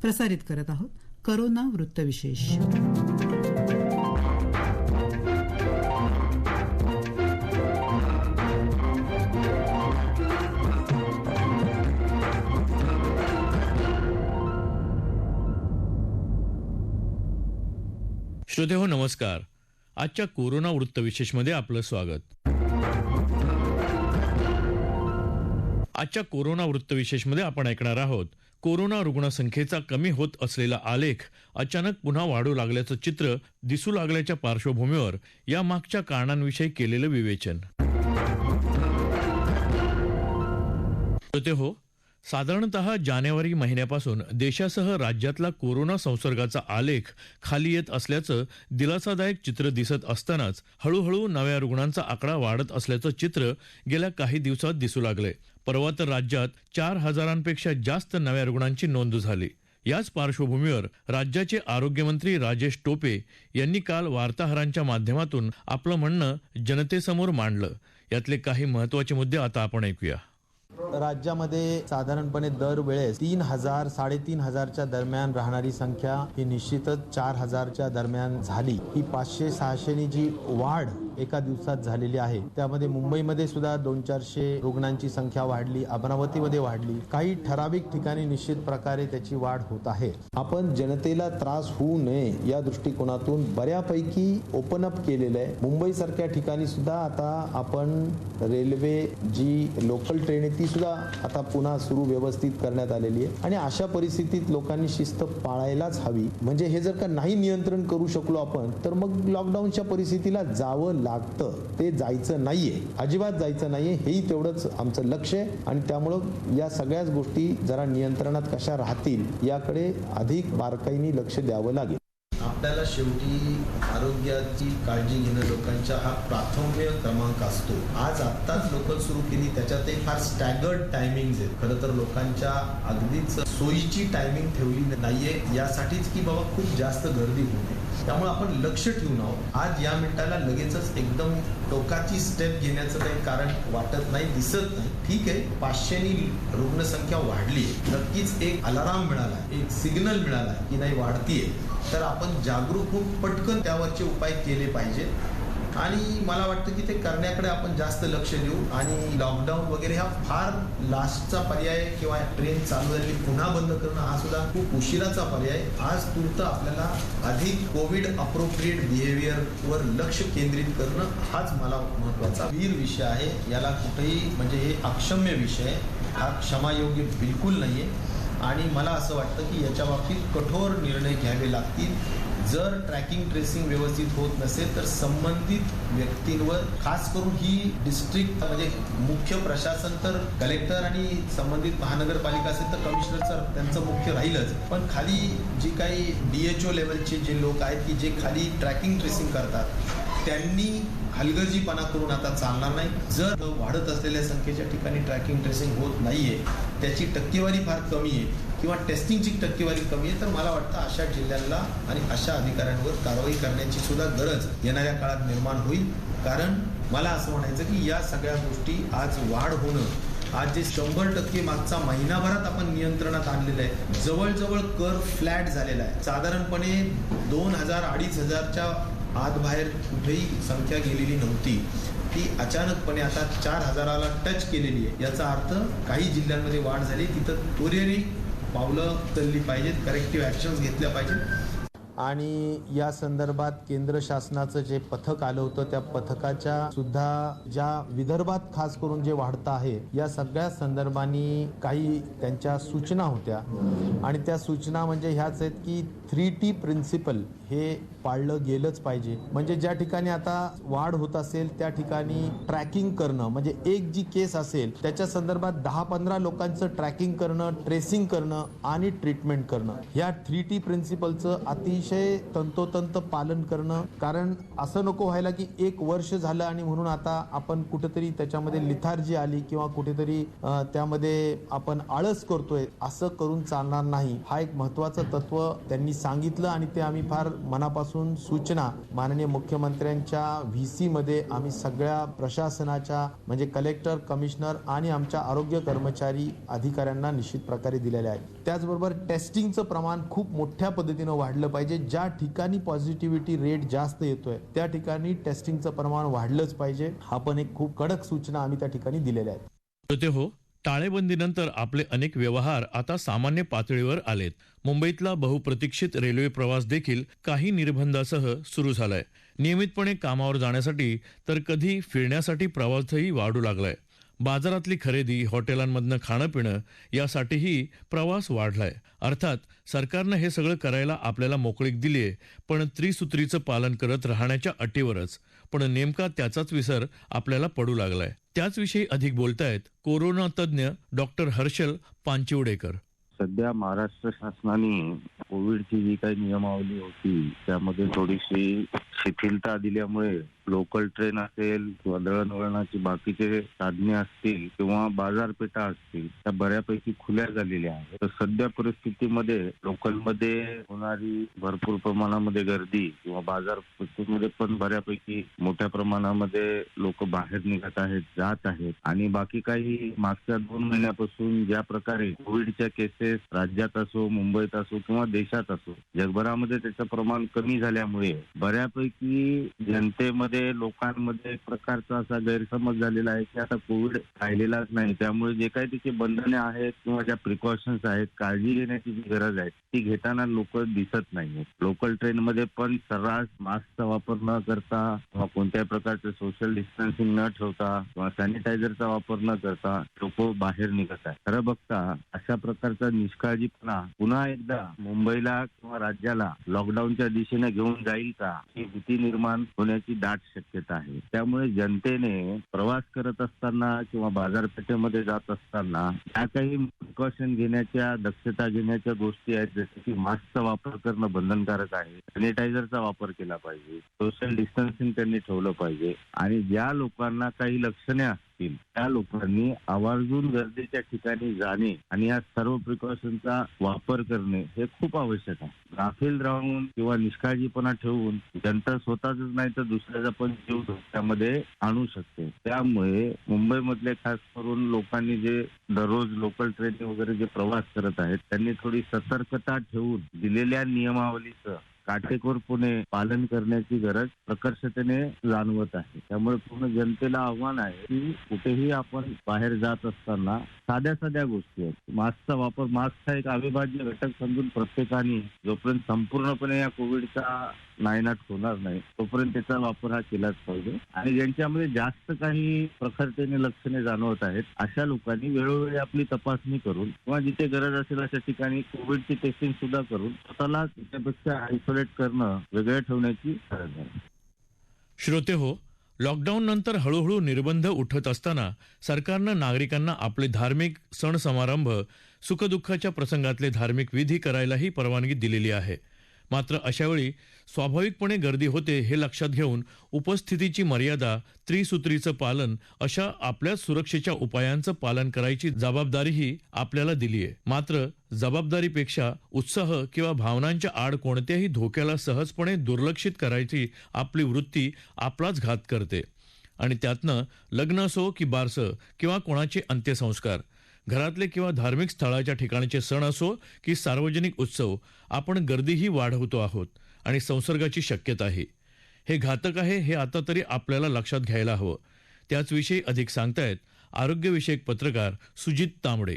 प्रसारित करत आहोत कोरोना वृत्तविशेष. श्रोतेहो नमस्कार. आजच्या कोरोना वृत्तविशेषमध्ये आपलं स्वागत. आजच्या कोरोना वृत्तविशेषमध्ये आपण ऐकणार आहोत कोरोना रुग्णसंख्येचा कमी होत असलेला आलेख अचानक पुन्हा वाढू लागल्याचं चित्र दिसू लागल्याच्या पार्श्वभूमीवर या मागच्या कारणांविषयी केलेलं विवेचन. श्रोतेहो, साधारणतः जानेवारी महिन्यापासून देशासह राज्यातला कोरोना संसर्गाचा आलेख खाली येत असल्याचं दिलासादायक चित्र दिसत असतानाच हळूहळू नव्या रुग्णांचा आकडा वाढत असल्याचं चित्र गेल्या काही दिवसात दिसू लागले. परवा तर राज्यात 4,000पेक्षा जास्त नव्या रुग्णांची नोंद झाली. याच पार्श्वभूमीवर राज्याचे आरोग्यमंत्री राजेश टोपे यांनी काल वार्ताहरांच्या माध्यमातून आपलं म्हणणं जनतेसमोर मांडलं. यातले काही महत्त्वाचे मुद्दे आता आपण ऐकूया. राज्यामध्ये साधारणपणे दरवेळेस 3,000 3,500च्या दरम्यान राहणारी संख्या ही निश्चितच 4,000च्या दरम्यान झाली. ही 500-600नी जी वाढ एका दिवसात झालेली आहे, त्यामध्ये मुंबईमध्ये सुद्धा 200-400 रुग्णांची संख्या वाढली, अमरावतीमध्ये वाढली. काही ठराविक ठिकाणी निश्चित प्रकारे त्याची वाढ होत आहे. आपण जनतेला त्रास होऊ नये या दृष्टिकोनातून बऱ्यापैकी ओपन अप केलेलं आहे. मुंबईसारख्या ठिकाणी सुद्धा आता आपण रेल्वे जी लोकल ट्रेन ती सुद्धा आता पुन्हा सुरू व्यवस्थित करण्यात आलेली आहे आणि अशा परिस्थितीत लोकांनी शिस्त पाळायलाच हवी. म्हणजे हे जर का नाही नियंत्रण करू शकलो आपण तर मग लॉकडाऊनच्या परिस्थितीला जावं लागतं. ते जायचं नाहीये, अजिबात जायचं नाहीये. हेही तेवढंच आमचं लक्ष आहे आणि त्यामुळं या सगळ्याच गोष्टी जरा नियंत्रणात कशा राहतील याकडे अधिक बारकाईने लक्ष द्यावं लागेल. आपल्याला शेवटी आरोग्याची काळजी घेणं लोकांचा हा प्राथम्य क्रमांक असतो. आज आत्ताच लोकल सुरू केली, त्याच्यातही फार स्टॅगर्ड टायमिंग्स आहेत. खरं तर लोकांच्या अगदीच सोयीची टायमिंग ठेवली नाहीये यासाठीच की बाबा खूप जास्त गर्दी होते. त्यामुळे आपण लक्ष ठेवून आहोत. आज या मिनिटाला लगेचच एकदम टोकाची स्टेप घेण्याचं काही कारण वाटत नाही, दिसत नाही. ठीक आहे, 500नी रुग्णसंख्या वाढली, नक्कीच एक अलाराम मिळाला, एक सिग्नल मिळाला की नाही वाढतीये. तर आपण जागरूक होऊन पटकन त्यावरचे उपाय केले पाहिजेत आणि मला वाटतं की ते करण्याकडे आपण जास्त लक्ष देऊ. आणि लॉकडाऊन वगैरे हा फार लास्टचा पर्याय किंवा ट्रेन चालू झाली पुन्हा बंद करणं हा सुद्धा खूप उशिराचा पर्याय. आज तूर्त आपल्याला अधिक कोविड अप्रोप्रिएट बिहेवियरवर लक्ष केंद्रित करणं हाच मला महत्त्वाचा वीर विषय आहे. याला कुठेही म्हणजे हे अक्षम्य विषय, हा क्षमायोग्य बिलकुल नाहीये आणि मला असं वाटतं की याच्या बाबतीत कठोर निर्णय घ्यावे लागतील. जर ट्रॅकिंग ट्रेसिंग व्यवस्थित होत नसेल तर संबंधित व्यक्तींवर, खास करून ही डिस्ट्रिक्ट म्हणजे मुख्य प्रशासन तर कलेक्टर आणि संबंधित महानगरपालिका असेल तर कमिशनरचं त्यांचं मुख्य राहीलच, पण खाली जी काही DHO लेवलचे जे लोक आहेत की जे खाली ट्रॅकिंग ट्रेसिंग करतात त्यांनी हलगर्जीपणा करून आता चालणार नाही. जर वाढत असलेल्या संख्येच्या ठिकाणी ट्रॅकिंग ट्रेसिंग होत नाहीये, त्याची टक्केवारी फार कमी आहे किंवा टेस्टिंगची टक्केवारी कमी आहे, तर मला वाटतं अशा जिल्ह्यांना आणि अशा अधिकाऱ्यांवर कारवाई करण्याची सुद्धा गरज येणाऱ्या काळात निर्माण होईल. कारण मला असं म्हणायचं की या सगळ्या गोष्टी आज वाढ होणं, आज जे 100% मागचा महिनाभरात आपण नियंत्रणात आणलेलं आहे, जवळजवळ कर्व फ्लॅट झालेला आहे. साधारणपणे 2,000-2,500च्या आत बाहेर कुठेही संख्या गेलेली नव्हती, ती अचानकपणे आता 4,000ला टच केलेली आहे. याचा अर्थ काही जिल्ह्यांमध्ये वाढ झाली, तिथं त्वरेने पावलं उचलली पाहिजेत, करेक्टिव्ह ॲक्शन्स घेतल्या पाहिजेत. आणि या संदर्भात केंद्र शासनाचं जे पथक आलं होतं त्या पथकाच्या सुद्धा ज्या विदर्भात खास करून जे वाढतं आहे या सगळ्या संदर्भाने काही त्यांच्या सूचना होत्या आणि त्या सूचना म्हणजे ह्याच आहेत की 3T प्रिन्सिपल हे पाळलं गेलंच पाहिजे. म्हणजे ज्या ठिकाणी आता वाढ होत असेल त्या ठिकाणी ट्रॅकिंग करणं, म्हणजे एक जी केस असेल त्याच्या संदर्भात 10-15 लोकांचं ट्रॅकिंग करणं, ट्रेसिंग करणं आणि ट्रीटमेंट करणं, ह्या 3T प्रिन्सिपलचं अतिशय तंतोतंत पालन करणं. कारण असं नको व्हायला की 1 वर्ष झालं आणि म्हणून आता आपण कुठेतरी त्याच्यामध्ये लिथार्जी आली किंवा कुठेतरी त्यामध्ये आपण आळस करतोय, असं करून चालणार नाही. हा एक महत्त्वाचं तत्व त्यांनी सांगितलं आणि ते आम्ही फार मनापासून सूचना माननीय मुख्यमंत्र्यांच्या VC मध्ये आम्ही सगळ्या प्रशासनाच्या म्हणजे कलेक्टर, कमिशनर आणि आमच्या आरोग्य कर्मचारी अधिकाऱ्यांना निश्चित प्रकारे दिलेले आहेत. त्याचबरोबर टेस्टिंगचं प्रमाण खूप मोठ्या पद्धतीनं वाढलं पाहिजे. ज्या ठिकाणी पॉझिटिव्हिटी रेट जास्त येतोय त्या ठिकाणी टेस्टिंगचं प्रमाण वाढलंच पाहिजे. हा पण एक खूप कडक सूचना आम्ही त्या ठिकाणी दिलेल्या आहेत. श्रोते हो, टाळेबंदीनंतर आपले अनेक व्यवहार आता सामान्य पातळीवर आलेत. मुंबईतला बहुप्रतीक्षित रेल्वे प्रवास देखील काही निर्बंधासह सुरू झालाय. नियमितपणे कामावर जाण्यासाठी तर कधी फिरण्यासाठी प्रवासही वाढू लागलाय. बाजारातली खरेदी, हॉटेलांमधनं खाणं पिणं यासाठीही प्रवास वाढलाय. अर्थात सरकारनं हे सगळं करायला आपल्याला मोकळीक दिलीये, पण त्रिसूत्रीचं पालन करत राहण्याच्या अटीवरच. पण नेमका त्याचाच विसर आपल्याला पडू लागलाय. त्याचविषयी अधिक बोलतायत कोरोना तज्ज्ञ डॉक्टर हर्षल पांचिवडेकर. सध्या महाराष्ट्र शासनाने कोविडची जी काही नियमावली होती त्यामध्ये थोडीशी शिथिलता दिल्यामुळे लोकल ट्रेन असेल किंवा दळणवळणाची बाकीचे साधने असतील किंवा बाजारपेठा असतील त्या बऱ्यापैकी खुल्या झालेल्या आहेत. तर सध्या परिस्थितीमध्ये लोकलमध्ये होणारी भरपूर प्रमाणामध्ये गर्दी किंवा बाजारपेठेमध्ये पण बऱ्यापैकी मोठ्या प्रमाणामध्ये लोक बाहेर निघत आहेत, जात आहेत. आणि बाकी काही मागच्या 2 महिन्यापासून ज्या प्रकारे कोविडच्या केसेस राज्यात असो, मुंबईत असो किंवा देशात असो, जगभरामध्ये त्याचं प्रमाण कमी झाल्यामुळे बऱ्यापैकी जनतेमध्ये, लोकांमध्ये एक प्रकारचा असा गैरसमज झालेला आहे की आता कोविड राहिलेलाच नाही. त्यामुळे जे काही त्याची बंधने आहेत किंवा ज्या प्रिकॉशन्स आहेत, काळजी घेण्याची जी गरज आहे ती घेताना लोक दिसत नाहीत. लोकल ट्रेनमध्ये पण सर्रास मास्कचा वापर न करता किंवा कोणत्याही प्रकारचं सोशल डिस्टन्सिंग न ठेवता किंवा सॅनिटायझरचा वापर न करता लोक बाहेर निघत आहेत. खरं बघता अशा प्रकारचा निष्काळजीपणा पुन्हा एकदा मुंबईला किंवा राज्याला लॉकडाऊनच्या दिशेने घेऊन जाईल का, ही भीती निर्माण होण्याची दाट शक्यता आहे. त्यामुळे जनतेने प्रवास करत असताना किंवा बाजारपेठेमध्ये जात असताना ज्या काही प्रिकॉशन घेण्याच्या, दक्षता घेण्याच्या गोष्टी आहेत, जसे की मास्कचा वापर करणं बंधनकारक आहे, सॅनिटायझरचा वापर केला पाहिजे, सोशल डिस्टन्सिंग त्यांनी ठेवलं पाहिजे. आणि ज्या लोकांना काही लक्षणे असतील त्या लोकांनी आवर्जून गर्दीच्या ठिकाणी जाणे आणि या सर्व प्रिकॉशनचा वापर करणे हे खूप आवश्यक आहे. गाफील राहून किंवा निष्काळजीपणा ठेवून जनता स्वतःच नाही तर दुसऱ्याचा पण जीव धोक्यामध्ये आणू शकते. त्यामुळे मुंबईमधले खास करून लोकांनी जे दररोज लोकल ट्रेन वगैरे जे प्रवास करत आहेत त्यांनी थोडी सतर्कता ठेवून दिलेल्या नियमावलीचं काटेकोरपणे पालन करण्याची गरज प्रकर्षतेने जाणवत आहे. त्यामुळे पूर्ण जनतेला आव्हान आहे की कुठेही आपण बाहेर जात असताना साध्या साध्या गोष्टी आहेत. मास्कचा वापर, मास्क हा एक अविभाज्य घटक समजून प्रत्येकाने जोपर्यंत संपूर्णपणे या कोविडचा नायनाट होणार नाही तोपर्यंत त्याचा वापर हा केलाच पाहिजे. आणि ज्यांच्यामध्ये जास्त काही प्रखरतेने लक्षणे जाणवत आहेत अशा लोकांनी वेळोवेळी आपली तपासणी करून किंवा जिथे गरज असेल अशा ठिकाणी कोविडची टेस्टिंग सुद्धा करून स्वतःला त्याच्यापेक्षा आयसोलेट करणं, वेगळं ठेवण्याची गरज आहे. श्रोते हो, लॉकडाऊन नंतर हळूहळू निर्बंध उठत असताना सरकारनं नागरिकांना आपले धार्मिक सण समारंभ, सुखदुःखाच्या प्रसंगातले धार्मिक विधी करायलाही परवानगी दिलेली आहे. मात्र अशावेळी स्वाभाविकपणे गर्दी होते हे लक्षात घेऊन उपस्थितीची मर्यादा, त्रिसूत्रीचं पालन अशा आपल्या सुरक्षेच्या उपायांचं पालन करायची जबाबदारीही आपल्याला दिली आहे. मात्र जबाबदारीपेक्षा उत्साह किंवा भावनांच्या आड कोणत्याही धोक्याला सहजपणे दुर्लक्षित करायची आपली वृत्ती आपलाच घात करते. आणि त्यातनं लग्न असो की बारसं किंवा कोणाचे अंत्यसंस्कार, घरातले किंवा धार्मिक स्थळाच्या ठिकाणचे सण असो की सार्वजनिक उत्सव, आपण गर्दीही वाढवतो आहोत आणि संसर्गाची शक्यता आहे. हे घातक आहे हे आता तरी आपल्याला लक्षात घ्यायला हवं. त्याचविषयी अधिक सांगतायत आरोग्यविषयक पत्रकार सुजित तांबडे.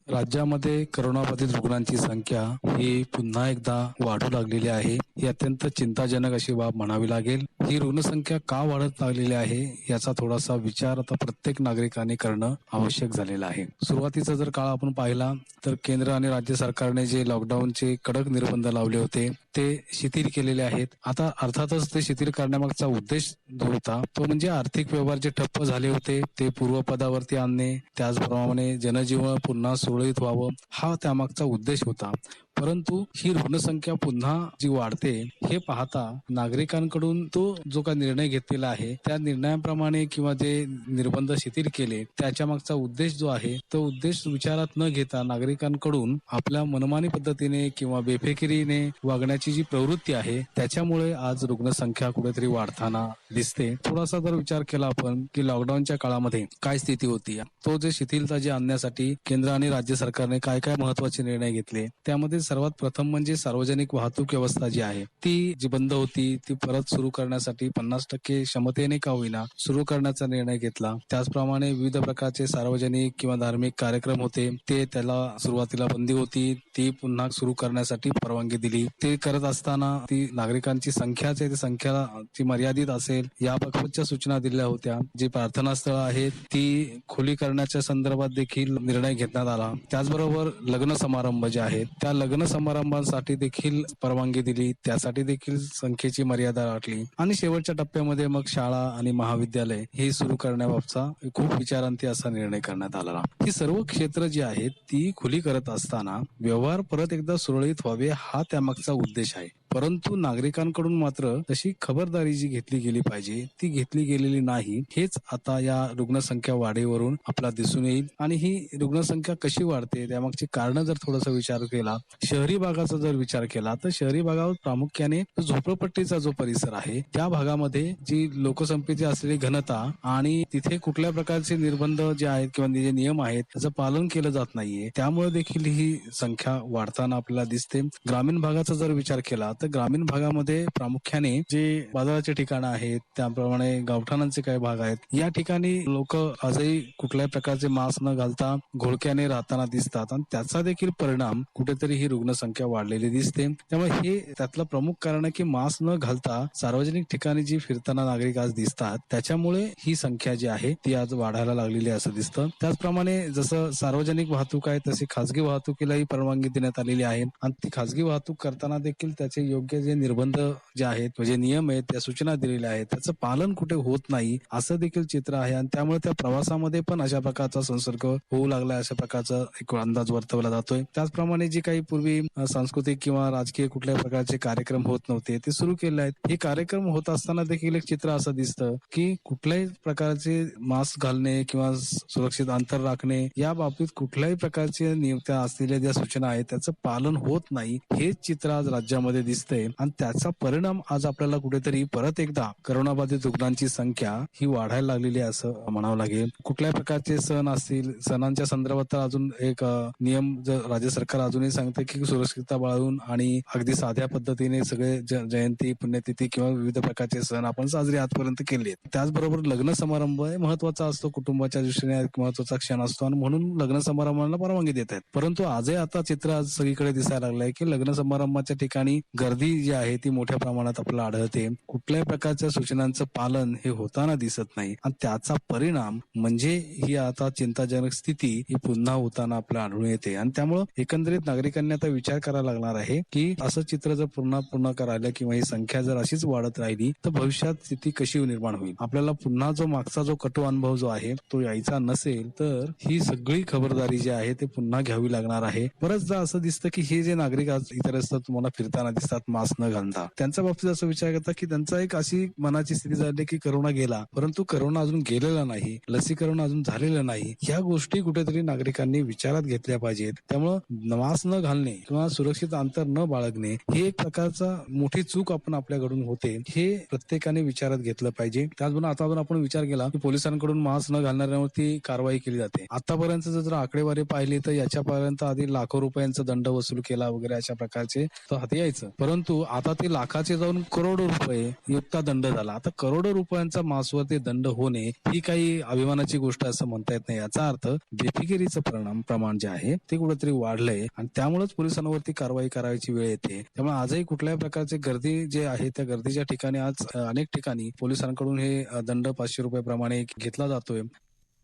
राज्यामध्ये करोनाबाधित रुग्णांची संख्या ही पुन्हा एकदा वाढू लागलेली आहे. ही अत्यंत चिंताजनक अशी बाब म्हणावी लागेल. ही रुग्णसंख्या का वाढत लागलेली आहे याचा थोडासा विचार आता प्रत्येक नागरिकाने करणं आवश्यक झालेलं आहे. सुरुवातीचा जर काळ आपण पाहिला तर केंद्र आणि राज्य सरकारने जे लॉकडाऊनचे कडक निर्बंध लावले होते ते शिथिल केलेले आहेत. आता अर्थातच ते शिथिल करण्यामागचा उद्देश जो होता तो म्हणजे आर्थिक व्यवहार जे ठप्प झाले होते ते पूर्वपदावरती आणणे, त्याचप्रमाणे जनजीवन पुन्हा सुरळीत व्हावं हा त्यामागचा उद्देश होता. परंतु ही रुग्णसंख्या पुन्हा जी वाढते हे पाहता नागरिकांकडून तो जो काही निर्णय घेतलेला आहे त्या निर्णयाप्रमाणे किंवा जे निर्बंध शिथिल केले त्याच्या मागचा उद्देश जो आहे तो उद्देश विचारात न घेता नागरिकांकडून आपल्या मनमानी पद्धतीने किंवा बेफिकिरीने वागण्याची जी प्रवृत्ती आहे त्याच्यामुळे आज रुग्णसंख्या कुठेतरी वाढताना दिसते. थोडासा जर विचार केला आपण की लॉकडाऊनच्या काळामध्ये काय स्थिती होती, तो जे शिथिलता जी आणण्यासाठी केंद्र आणि राज्य सरकारने काय काय महत्वाचे निर्णय घेतले त्यामध्ये सर्वात प्रथम म्हणजे सार्वजनिक वाहतूक व्यवस्था जी आहे ती जी बंद होती ती परत सुरू करण्यासाठी 50% क्षमतेने का होईना सुरू करण्याचा निर्णय घेतला. त्याचप्रमाणे विविध प्रकारचे सार्वजनिक किंवा धार्मिक कार्यक्रम होते ते त्याला सुरुवातीला बंदी होती ती पुन्हा सुरू करण्यासाठी परवानगी दिली. ते करत असताना ती नागरिकांची संख्या संख्या ती मर्यादित असेल याबाबतच्या सूचना दिल्या होत्या. जी प्रार्थना स्थळं आहेत ती खुली करण्याच्या संदर्भात देखील निर्णय घेण्यात आला. त्याचबरोबर लग्न समारंभ जे आहेत त्या लग्न समारंभांसाठी देखील परवानगी दिली, त्यासाठी देखील संख्येची मर्यादा राखली आणि शेवटच्या टप्प्यामध्ये मग शाळा आणि महाविद्यालय हे सुरू करण्याबाबतचा खूप विचारांती असा निर्णय करण्यात आला. ही सर्व क्षेत्र जी आहेत ती खुली करत असताना व्यवहार परत एकदा सुरळीत व्हावे हा त्यामागचा उद्देश आहे. परंतु नागरिकांकडून मात्र तशी खबरदारी जी घेतली गेली पाहिजे ती घेतली गेलेली नाही. हेच आता या रुग्णसंख्या वाढीवरून आपला दिसून येईल. आणि ही रुग्णसंख्या कशी वाढते त्यामागची कारण जर थोडासा विचार केला, शहरी भागाचा जर विचार केला तर शहरी भागावर प्रामुख्याने झोपडपट्टीचा जो परिसर आहे त्या भागामध्ये जी लोकसंख्येची असलेली घनता आणि तिथे कुठल्या प्रकारचे निर्बंध जे आहेत किंवा जे नियम आहेत त्याचं पालन केलं जात नाहीये, त्यामुळे देखील ही संख्या वाढताना आपल्याला दिसते. ग्रामीण भागाचा जर विचार केला तर ग्रामीण भागामध्ये प्रामुख्याने जे बाजाराचे ठिकाणं आहेत त्याप्रमाणे गावठाणांचे काही भाग आहेत या ठिकाणी लोक आजही कुठल्याही प्रकारचे मास्क न घालता घोळक्याने राहताना दिसतात आणि त्याचा देखील परिणाम कुठेतरी ही रुग्णसंख्या वाढलेली दिसते. त्यामुळे हे त्यातलं प्रमुख कारण आहे की मास्क न घालता सार्वजनिक ठिकाणी जी फिरताना नागरिक आज दिसतात त्याच्यामुळे ही संख्या जी आहे ती आज वाढायला लागलेली असं दिसतं. त्याचप्रमाणे जसं सार्वजनिक वाहतूक आहे तशी खासगी वाहतुकीलाही परवानगी देण्यात आलेली आहे आणि ती खासगी वाहतूक करताना देखील त्याचे योग्य जे निर्बंध जे आहेत म्हणजे नियम आहेत त्या सूचना दिलेल्या आहेत त्याचं पालन कुठे होत नाही असं देखील चित्र आहे आणि त्यामुळे त्या प्रवासामध्ये पण अशा प्रकारचा संसर्ग होऊ लागला अशा प्रकारचा एक अंदाज वर्तवला जातोय. त्याचप्रमाणे जे काही पूर्वी सांस्कृतिक किंवा राजकीय कुठल्याही प्रकारचे कार्यक्रम होत नव्हते ते सुरू केले आहेत. हे कार्यक्रम होत असताना देखील एक चित्र असं दिसतं की कुठल्याही प्रकारचे मास्क घालणे किंवा सुरक्षित अंतर राखणे या बाबतीत कुठल्याही प्रकारचे नियुक्त्या असलेल्या ज्या सूचना आहेत त्याचं पालन होत नाही हेच चित्र आज राज्यामध्ये दिसतंय आणि त्याचा परिणाम आज आपल्याला कुठेतरी परत एकदा करोनाबाधित रुग्णांची संख्या ही वाढायला लागलेली आहे असं म्हणावं लागेल. कुठल्याही प्रकारचे सण असतील सणांच्या संदर्भात तर अजून एक नियम राज्य सरकार अजूनही सांगते की सुरक्षितता बाळगून आणि अगदी साध्या पद्धतीने सगळे जयंती पुण्यतिथी किंवा विविध प्रकारचे सण आपण साजरे आजपर्यंत केले. त्याचबरोबर लग्न समारंभ महत्वाचा असतो, कुटुंबाच्या दृष्टीने एक महत्वाचा क्षण असतो आणि म्हणून लग्न समारंभाला परवानगी देत आहेत. परंतु आजही आता चित्र आज सगळीकडे दिसायला लागलंय की लग्न समारंभाच्या ठिकाणी गर्दी जी आहे ती मोठ्या प्रमाणात आपल्याला आढळते. कुठल्याही प्रकारच्या सूचनांचं पालन हे होताना दिसत नाही आणि त्याचा परिणाम म्हणजे ही आता चिंताजनक स्थिती ही पुन्हा होताना आपल्याला आढळून येते. आणि त्यामुळं एकंदरीत नागरिकांनी आता विचार करायला लागणार आहे की असं चित्र जर पुन्हा राहिलं किंवा ही संख्या जर अशीच वाढत राहिली तर भविष्यात स्थिती कशी निर्माण होईल. आपल्याला पुन्हा जो मागचा जो कटू अनुभव जो आहे तो यायचा नसेल तर ही सगळी खबरदारी जी आहे ते पुन्हा घ्यावी लागणार आहे. बरंचदा असं दिसतं की हे जे नागरिक आज इतर असतात तुम्हाला फिरताना दिसतात मास्क न घालता त्यांच्या बाबतीत असं विचार करतात की त्यांचा एक अशी मनाची स्थिती झाली की करोना गेला परंतु करोना अजून गेलेला नाही, लसीकरण अजून झालेलं नाही. ह्या गोष्टी कुठेतरी नागरिकांनी विचारात घेतल्या पाहिजेत. त्यामुळं मास्क न घालणे किंवा सुरक्षित अंतर न बाळगणे ही एक प्रकारचा मोठी चूक आपण आपल्याकडून होते हे प्रत्येकाने विचारात घेतलं पाहिजे. त्याचबरोबर आता आपण विचार केला की पोलिसांकडून मास्क न घालणाऱ्यांवरती कारवाई केली जाते. आतापर्यंत जर आकडेवारी पाहिली तर याच्यापर्यंत आधी लाखो रुपयांचा दंड वसूल केला वगैरे अशा प्रकारचे हाती यायचं, परंतु आता ते लाखाचे जाऊन करोडो रुपये इतका दंड झाला. आता करोडो रुपयांचा मास्कवरती दंड होणे ही काही अभिमानाची गोष्ट असं म्हणता येत नाही. याचा अर्थ बेफिकिरीचं प्रमाण जे आहे ते कुठेतरी वाढलंय आणि त्यामुळेच पोलिसांवरती कारवाई करायची वेळ येते. त्यामुळे आजही कुठल्याही प्रकारचे गर्दी जे आहे त्या गर्दीच्या ठिकाणी आज अनेक ठिकाणी पोलिसांकडून हे दंड 500 रुपयाप्रमाणे घेतला जातोय.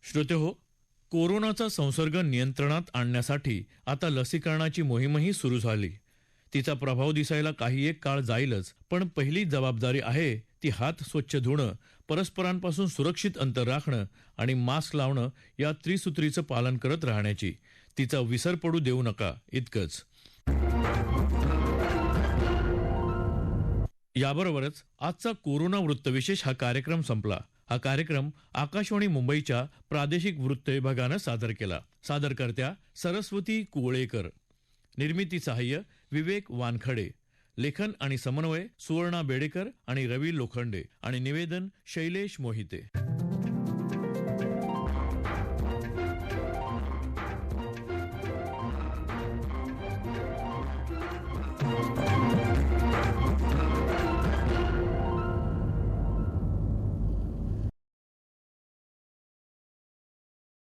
श्रोते हो, कोरोनाचा संसर्ग नियंत्रणात आणण्यासाठी आता लसीकरणाची मोहीमही सुरू झाली. तिचा प्रभाव दिसायला काही एक काळ जाईलच, पण पहिली जबाबदारी आहे ती हात स्वच्छ धुणं, परस्परांपासून सुरक्षित अंतर राखणं आणि मास्क लावणं या त्रिसूत्रीचं पालन करत राहण्याची. तिचा विसर पडू देऊ नका इतकंच. याबरोबरच आजचा कोरोना वृत्तविशेष हा कार्यक्रम संपला. हा कार्यक्रम आकाशवाणी मुंबईच्या प्रादेशिक वृत्त विभागानं सादर केला. सादरकर्त्या सरस्वती कुवळेकर, निर्मिती सहाय्य विवेक वानखडे, लेखन आणि समन्वय सुवर्णा बेडेकर आणि रवी लोखंडे आणि निवेदन शैलेश मोहिते.